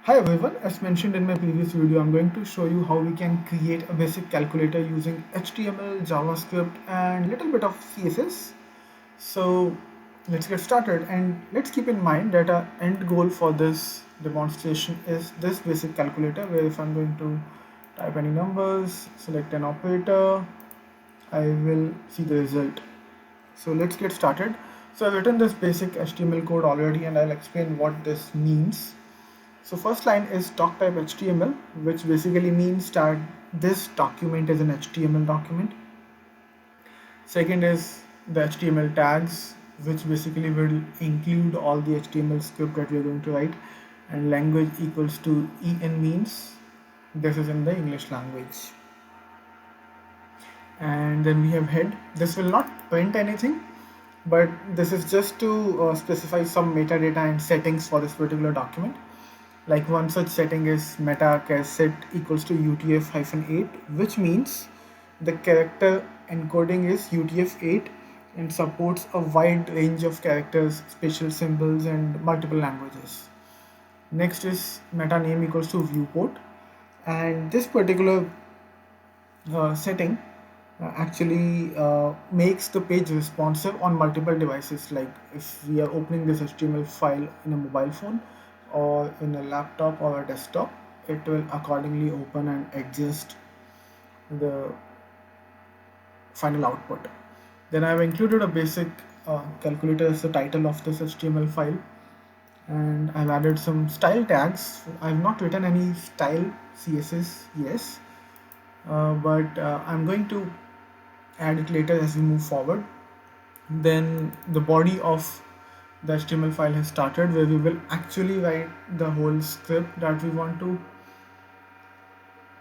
Hi everyone, as mentioned in my previous video, I'm going to show you how we can create a basic calculator using HTML, JavaScript and little bit of CSS. So let's get started, and let's keep in mind that our end goal for this demonstration is this basic calculator, where if I'm going to type any numbers, select an operator, I will see the result. So let's get started. So I've written this basic HTML code already and I'll explain what this means. So first line is doc type HTML, which basically means that this document is an HTML document. Second is the HTML tags, which basically will include all the HTML script that we're going to write. And language equals to EN means this is in the English language. And then we have head. This will not print anything, but this is just to specify some metadata and settings for this particular document. Like one such setting is meta set equals to UTF-8, which means the character encoding is UTF-8 and supports a wide range of characters, special symbols and multiple languages. Next is meta name equals to viewport, and this particular setting actually makes the page responsive on multiple devices. Like if we are opening this HTML file in a mobile phone or in a laptop or a desktop, it will accordingly open and adjust the final output. Then I have included a basic calculator as the title of this HTML file, and I've added some style tags. I have not written any style CSS, yes, but I'm going to add it later as we move forward. Then the body of the HTML file has started, where we will actually write the whole script that we want to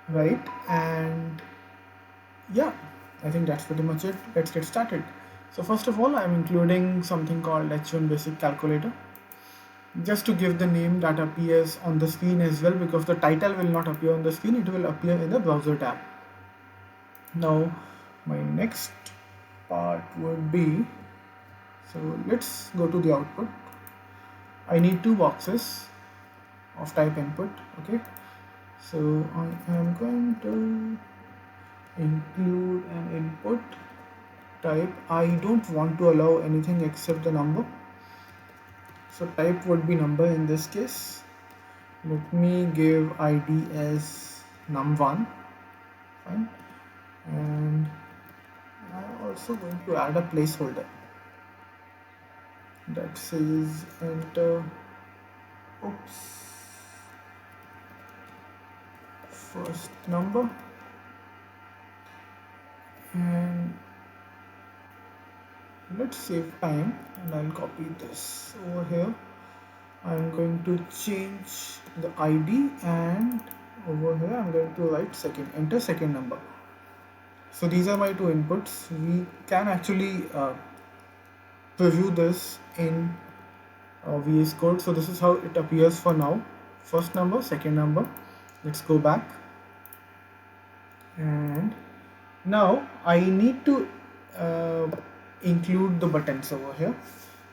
write. And yeah, I think that's pretty much it. Let's get started. So first of all, I'm including something called H1 basic calculator, just to give the name that appears on the screen as well, because the title will not appear on the screen, it will appear in the browser tab. Now my next part would be, so let's go to the output. I need two boxes of type input. Okay, so I am going to include an input type. I don't want to allow anything except the number, so type would be number in this case. Let me give ID as num1. Fine. And I'm also going to add a placeholder that says enter first number, and let's save time and I'll copy this over here. I'm going to change the ID, and over here I'm going to write enter second number. So these are my two inputs. We can actually preview this in VS Code. So this is how it appears for now. First number, second number. Let's go back, and now I need to include the buttons over here.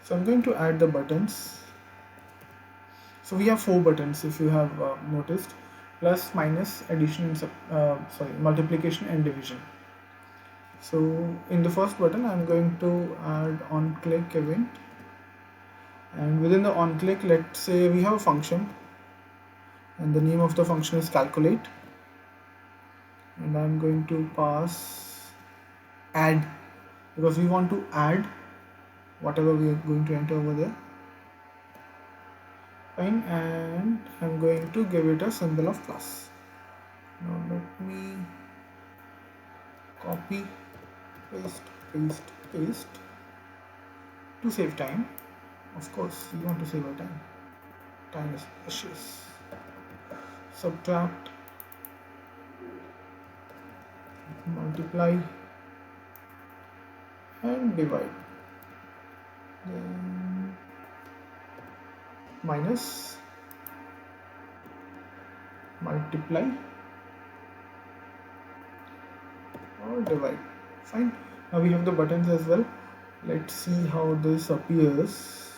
So I'm going to add the buttons. So we have 4 buttons, if you have noticed: plus, minus, addition, and multiplication and division. So in the first button, I'm going to add on click event, and within the on click, let's say we have a function, and the name of the function is calculate, and I'm going to pass add, because we want to add whatever we are going to enter over there. Fine, and I'm going to give it a symbol of plus. Now let me copy, paste to save time. Of course, we want to save our time. Time is precious. Subtract, multiply, and divide. Then minus, multiply, or divide. Fine. Now we have the buttons as well. Let's see how this appears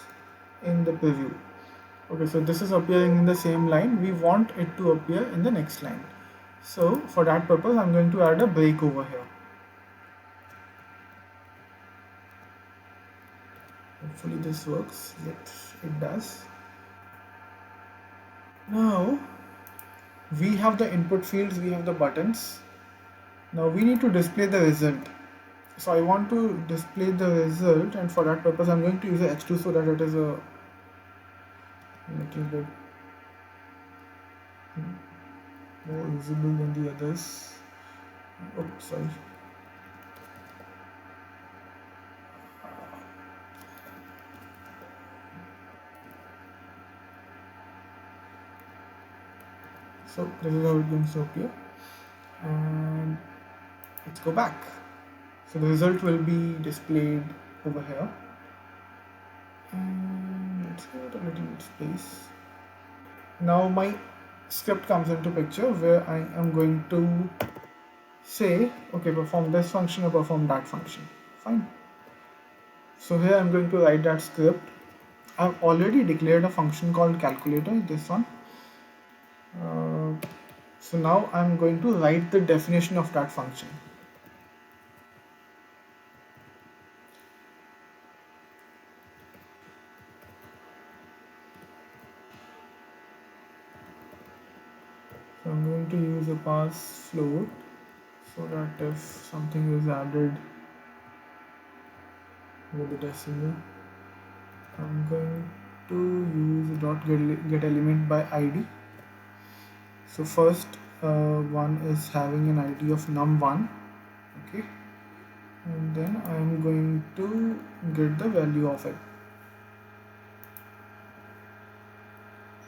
in the preview. Okay, so this is appearing in the same line. We want it to appear in the next line. So for that purpose, I'm going to add a break over here. Hopefully this works. Yes, it does. Now we have the input fields, we have the buttons. Now we need to display the result. So I want to display the result, and for that purpose I'm going to use a h2 so that it is a little bit more visible than the others. Oh, sorry. So this is how it's going to appear, and let's go back. So the result will be displayed over here, and let's give it a little bit space. Now my script comes into picture where I am going to say, okay, perform this function or perform that function. Fine. So here I'm going to write that script. I've already declared a function called calculator, this one. So now I'm going to write the definition of that function. So I'm going to use a pass float so that if something is added with the decimal, I'm going to use dot get element by id. So first one is having an id of num1, okay, and then I'm going to get the value of it.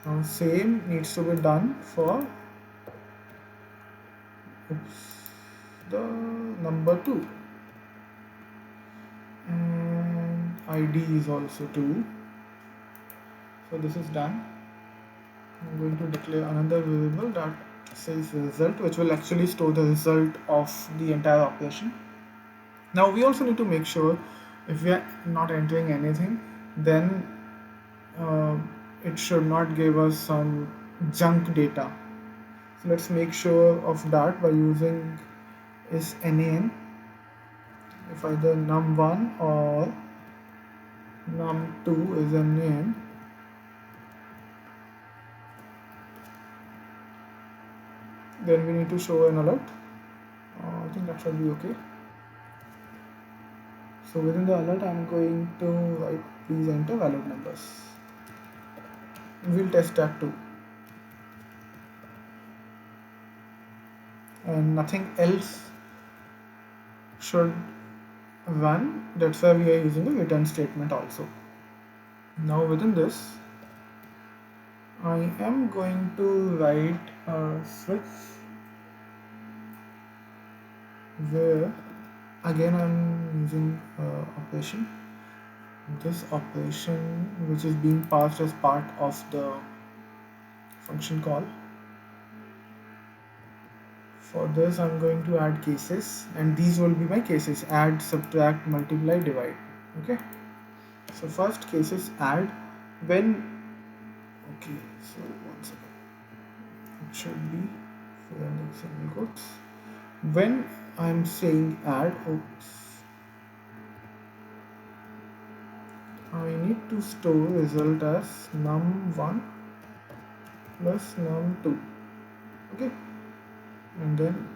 Now same needs to be done for the number 2, and id is also 2. So this is done. I'm going to declare another variable that says result, which will actually store the result of the entire operation. Now we also need to make sure if we are not entering anything, then it should not give us some junk data. So let's make sure of that by using is nan. If either num1 or num2 is nan, then we need to show an alert. I think that should be okay. So within the alert, I'm going to write please enter valid numbers. We'll test that too. And nothing else should run. That's why we are using the return statement also. Now within this, I am going to write a switch where again I'm using operation. This operation which is being passed as part of the function call. For this I'm going to add cases, and these will be my cases: add, subtract, multiply, divide. Okay, so first case is add. When, okay, so one second, it should be single quotes. When I'm saying add, oops, I need to store result as num1 plus num2. Okay, and then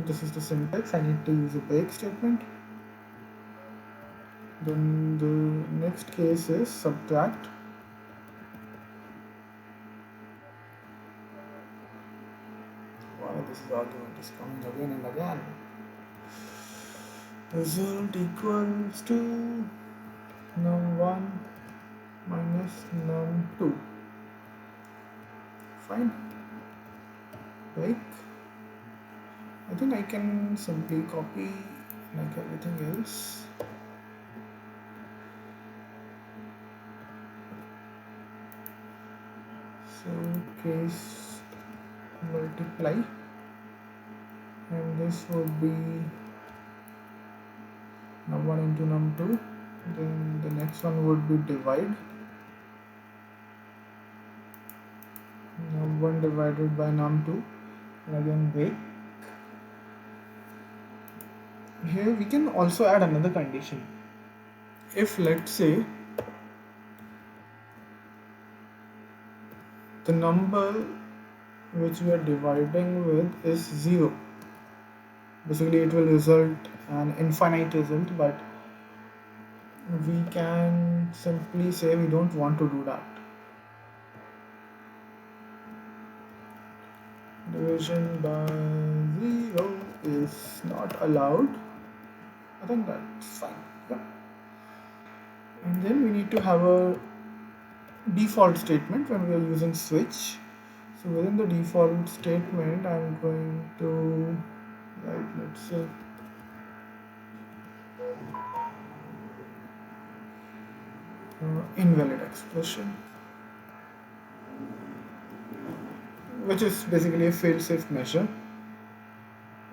this is the syntax. I need to use a break statement. Then the next case is subtract. Why this argument is coming again and again. Result equals to num1 minus num2. Fine. Break. I think I can simply copy like everything else. So case multiply, and this would be num1 into num2. Then the next one would be divide. num1 divided by num2, and again break. Here we can also add another condition. If let's say the number which we are dividing with is 0, basically it will result an infinite result, but we can simply say we don't want to do that. Division by 0 is not allowed. I think that's fine. Yeah. And then we need to have a default statement when we are using switch. So within the default statement, I'm going to write, let's say, invalid expression, which is basically a fail-safe measure.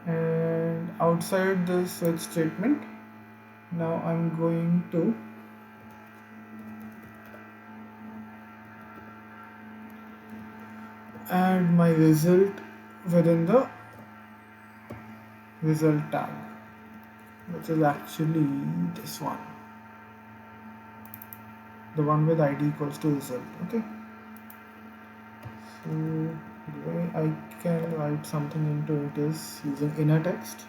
And outside the switch statement, now I'm going to add my result within the result tag, which is actually this one, the one with id equals to result. Okay, so the way I can write something into it is using inner text.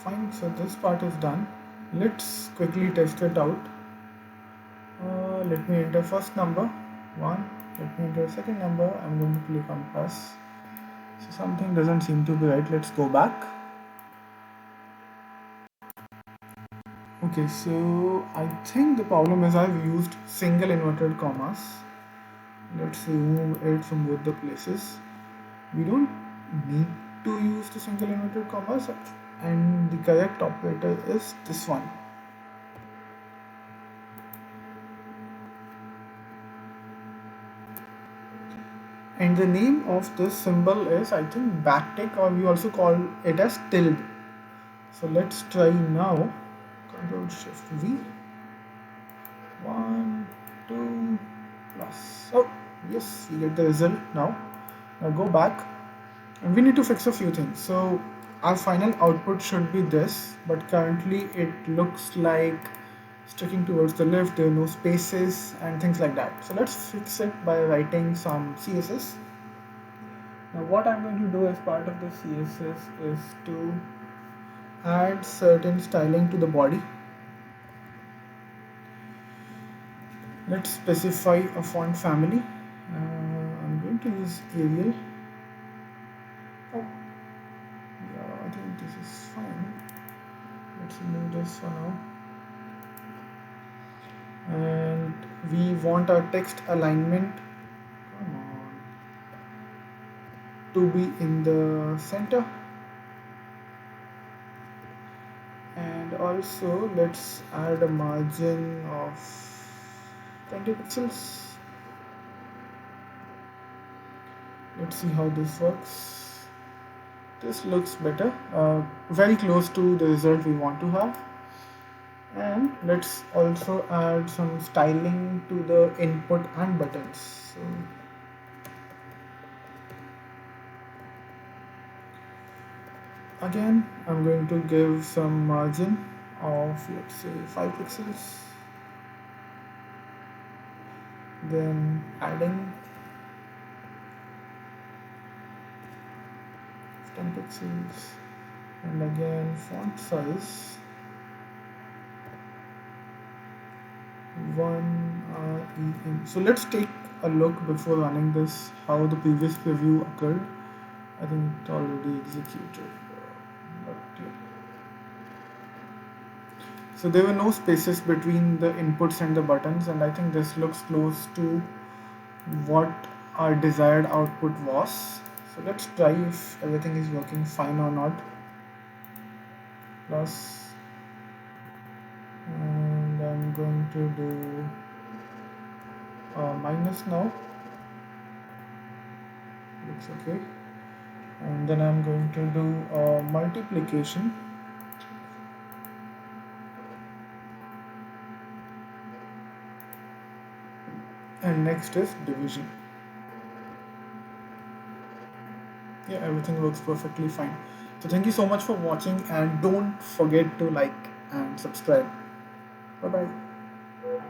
Fine, so this part is done. Let's quickly test it out. Let me enter first number 1, let me enter second number. I'm going to click on plus. So something doesn't seem to be right. Let's go back. Okay, so I think the problem is I've used single inverted commas. Let's remove it from both the places. We don't need to use the single inverted commas, and the correct operator is this one. And the name of this symbol is, I think, backtick, or we also call it as tilde. So let's try now. Control Shift V. 1, 2, plus. Oh, yes, we get the result now. Now go back, and we need to fix a few things. So our final output should be this, but currently it looks like sticking towards the left, there are no spaces and things like that. So let's fix it by writing some CSS. Now what I'm going to do as part of the CSS is to add certain styling to the body. Let's specify a font family. I'm going to use Arial. Oh, yeah, I think this is fine. Let's remove this for now. And we want our text alignment, come on, to be in the center. And also let's add a margin of 20 pixels. Let's see how this works. This looks better, very close to the result we want to have. And let's also add some styling to the input and buttons. So again, I'm going to give some margin of, let's say, 5 pixels. Then adding 10 pixels, and again font size 1 REM. So let's take a look before running this how the previous preview occurred. I think it already executed, but yeah. So there were no spaces between the inputs and the buttons, and I think this looks close to what our desired output was. So let's try if everything is working fine or not. Plus, and I'm going to do minus now. It's okay. And then I'm going to do multiplication, and next is division. Yeah, everything works perfectly fine. So thank you so much for watching, and don't forget to like and subscribe. Bye bye.